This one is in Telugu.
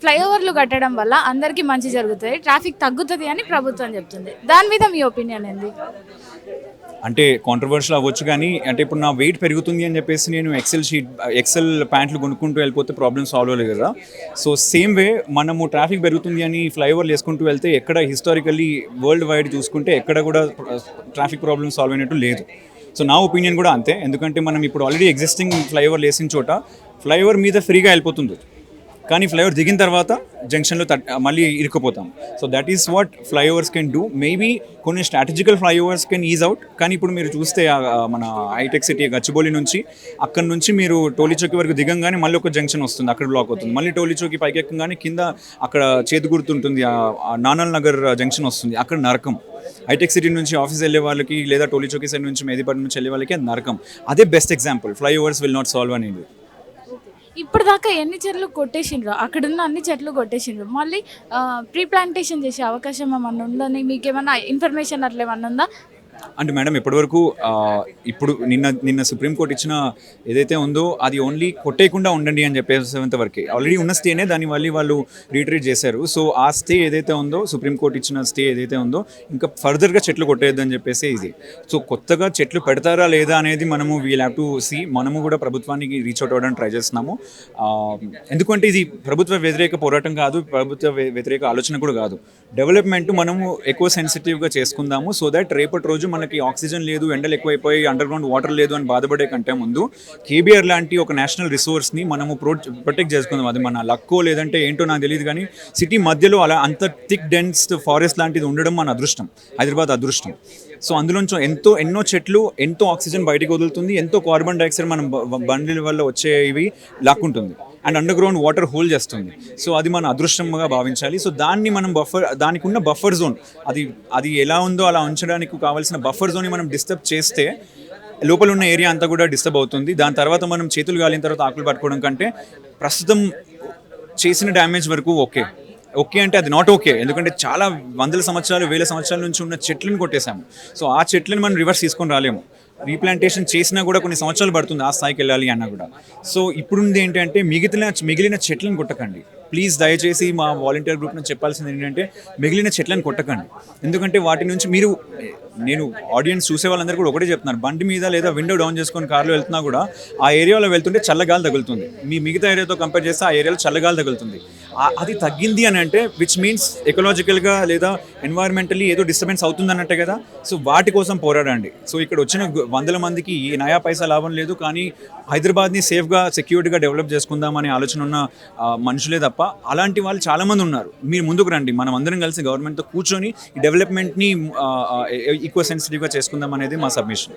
ఫ్లైఓవర్లు కట్టడం వల్ల అందరికీ మంచి జరుగుతుంది, ట్రాఫిక్ తగ్గుతుంది అని ప్రభుత్వం చెప్తుంది. దాని మీద మీ ఒపీనియన్ ఏంది? అంటే కాంట్రవర్షియల్ అవ్వచ్చు, కానీ అంటే ఇప్పుడు నా వెయిట్ పెరుగుతుంది అని చెప్పేసి నేను ఎక్సెల్ ప్యాంట్లు కొనుక్కుంటూ వెళ్ళిపోతే ప్రాబ్లమ్ సాల్వ్ అవ్వలేదు కదా. సో సేమ్ వే మనము ట్రాఫిక్ పెరుగుతుంది అని ఫ్లైఓవర్లు వేసుకుంటూ వెళ్తే ఎక్కడ హిస్టారికల్లీ వరల్డ్ వైడ్ చూసుకుంటే ఎక్కడ కూడా ట్రాఫిక్ ప్రాబ్లమ్ సాల్వ్ అయినట్టు లేదు. సో నా ఒపీనియన్ కూడా అంతే. ఎందుకంటే మనం ఇప్పుడు ఆల్రెడీ ఎగ్జిస్టింగ్ ఫ్లైఓవర్లు వేసిన చోట ఫ్లైఓవర్ మీద ఫ్రీగా వెళ్ళిపోతుంది, కానీ ఫ్లైఓవర్ దిగిన తర్వాత జంక్షన్లో మళ్ళీ ఇరుక్కుపోతాం. So that is what flyovers can do. Maybe కొన్ని strategical flyovers can ease out, కానీ ఇప్పుడు మీరు చూస్తే మన హైటెక్ సిటీ గచ్చిబౌలి నుంచి అక్కడ నుంచి మీరు టోలీ చౌకీ వరకు దిగంగానే మళ్ళీ ఒక జంక్షన్ వస్తుంది, అక్కడ బ్లాక్ అవుతుంది. మళ్ళీ టోలీ చౌకీ పైకి ఎక్కగానే కింద అక్కడ చేతి గుర్తుంటుంది, నానల్ నగర్ జంక్షన్ వస్తుంది, అక్కడ నరకం. హైటెక్ సిటీ నుంచి ఆఫీస్ వెళ్ళే వాళ్ళకి లేదా టోలీ చౌకీ సైడ్ నుంచి మెహదీపట్నం నుంచి వెళ్ళే వాళ్ళకి అది నరకం. అదే best example. Flyovers will not solve అనేది. ఇప్పటిదాకా ఎన్ని చెట్లు కొట్టేసిండ్రు, అక్కడున్న అన్ని చెట్లు కొట్టేసిండ్రు, మళ్ళీ ప్రీ ప్లాంటేషన్ చేసే అవకాశం ఏమన్నా ఉందని మీకు ఏమన్నా ఇన్ఫర్మేషన్ అట్లా ఏమన్నా ఉందా? అంటే మేడం ఇప్పటివరకు ఇప్పుడు నిన్న సుప్రీంకోర్టు ఇచ్చిన ఏదైతే ఉందో అది ఓన్లీ కొట్టేయకుండా ఉండండి అని చెప్పేసేంత వరకే. ఆల్రెడీ ఉన్న స్టేనే దాన్ని మళ్ళీ వాళ్ళు రీట్రీట్ చేశారు. సో ఆ స్టే ఏదైతే ఉందో, సుప్రీంకోర్టు ఇచ్చిన స్టే ఏదైతే ఉందో, ఇంకా ఫర్దర్గా చెట్లు కొట్టేయద్దని చెప్పేసి ఇది. సో కొత్తగా చెట్లు పెడతారా లేదా అనేది మనము వీల్ హ్యావ్ టు సీ. మనము కూడా ప్రభుత్వానికి రీచ్ అవుట్ అవ్వడానికి ట్రై చేస్తున్నాము. ఎందుకంటే ఇది ప్రభుత్వ వ్యతిరేక పోరాటం కాదు, ప్రభుత్వ వ్యతిరేక ఆలోచన కూడా కాదు. డెవలప్మెంట్ మనము ఎక్కువ సెన్సిటివ్గా చేసుకుందాము. సో దట్ రేపటి రోజు మనకి ఆక్సిజన్ లేదు, ఎండలు ఎక్కువైపోయి అండర్ గ్రౌండ్ వాటర్ లేదు అని బాధపడే కంటే ముందు కేబీఆర్ లాంటి ఒక నేషనల్ రిసోర్స్ని మనము ప్రొటెక్ట్ చేసుకుందాం. అది మన లక్కో లేదంటే ఏంటో నాకు తెలియదు, కానీ సిటీ మధ్యలో అలా అంత థిక్ డెన్స్ ఫారెస్ట్ లాంటిది ఉండడం మన అదృష్టం, హైదరాబాద్ అదృష్టం. సో అందులోంచి ఎన్నో చెట్లు ఎంతో ఆక్సిజన్ బయటకు వదులుతుంది, ఎంతో కార్బన్ డైఆక్సైడ్ మనం బండిల వల్ల వచ్చేవి లాక్కుంటుంది, and under ground water hold చేస్తుంది. సో అది మన అదృష్టంగా భావించాలి. సో దాన్ని మనం దానికి ఉన్న బఫర్ జోన్ అది ఎలా ఉందో అలా ఉంచడానికి కావాల్సిన బఫర్ జోన్ని మనం డిస్టర్బ్ చేస్తే లోపల ఉన్న ఏరియా అంతా కూడా డిస్టర్బ్ అవుతుంది. దాని తర్వాత మనం చేతులు గాలిన తర్వాత ఆకులు పట్టుకోవడం కంటే ప్రస్తుతం చేసిన డ్యామేజ్ వరకు ఓకే అంటే అది నాట్ ఓకే. ఎందుకంటే చాలా వందల సంవత్సరాలు, వేల సంవత్సరాల నుంచి ఉన్న చెట్లను కొట్టేశాము. సో ఆ చెట్లను మనం రివర్స్ తీసుకొని రాలేము. రీప్లాంటేషన్ చేసినా కూడా కొన్ని సంవత్సరాలు పడుతుంది ఆ స్థాయికి వెళ్ళాలి అన్నా కూడా. సో ఇప్పుడుంది ఏంటంటే మిగిలిన చెట్లను కొట్టకండి ప్లీజ్. దయచేసి మా వాలంటీర్ గ్రూప్ నుంచి చెప్పాల్సింది ఏంటంటే మిగిలిన చెట్లను కొట్టకండి. ఎందుకంటే వాటి నుంచి నేను ఆడియన్స్ చూసే వాళ్ళందరూ కూడా ఒకటే చెప్తున్నారు, బండి మీద లేదా విండో డౌన్ చేసుకొని కార్లో వెళ్తున్నా కూడా ఆ ఏరియాలో వెళ్తుంటే చల్లగాలి తగులుతుంది. మిగతా ఏరియాతో కంపేర్ చేస్తే ఆ ఏరియాలో చల్లగాలి తగులుతుంది. అది తగ్గింది అని అంటే విచ్ మీన్స్ ఎకలాజికల్గా లేదా ఎన్వైర్మెంటలీ ఏదో డిస్టర్బెన్స్ అవుతుంది అన్నట్టే కదా. సో వాటి కోసం పోరాడండి. సో ఇక్కడ వచ్చిన వందల మందికి ఈ నయా పైసా లాభం లేదు, కానీ హైదరాబాద్ని సేఫ్గా సెక్యూర్డ్గా డెవలప్ చేసుకుందామనే ఆలోచన ఉన్న మనుషులే తప్ప అలాంటి వాళ్ళు చాలామంది ఉన్నారు. మీరు ముందుకు రండి, మనం అందరం కలిసి గవర్నమెంట్తో కూర్చొని ఈ డెవలప్మెంట్ని ఈక్వో సెన్సిటివ్గా చేసుకుందాం అనేది మా సబ్మిషన్.